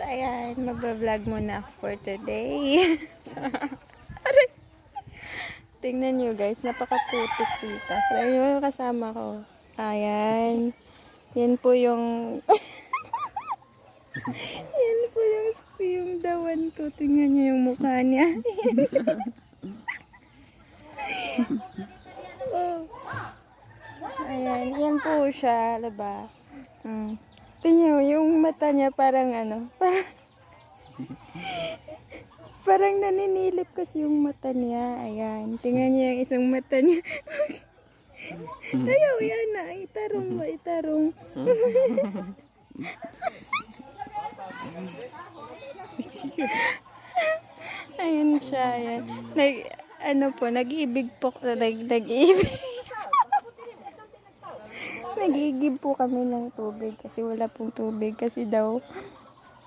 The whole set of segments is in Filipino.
ayan, magbablog muna ako for today. Aray. Tingnan nyo guys, napakaputik dito. Ayan yung kasama ko. Ayan. Yan po yung... yan po yung dawan ko. Tingnan nyo yung mukha niya. Oh. Ayan, yan po siya, diba? Tingnan mo, yung mata niya parang ano, parang naninilip kasi yung mata niya. Ayan, tingnan niya yung isang mata niya. Ayaw yan na, itarong ba, itarong. Ayan siya, ayan. Nag-iibig po, nag-iibig. Nagigib po kami ng tubig kasi wala pong tubig kasi daw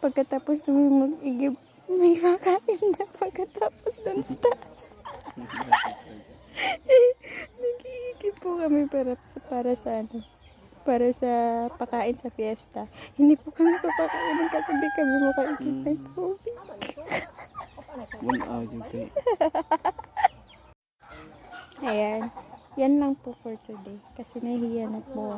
pagkatapos namin mag-igib may makain siya pagkatapos dun sa taas. Nagigib po kami para sa ano, para sa pakain sa fiesta. Hindi po kami papakainin kasi hindi kami makaigib ng tubig. Ayan. Yan lang po for today. Kasi nahihiya na po.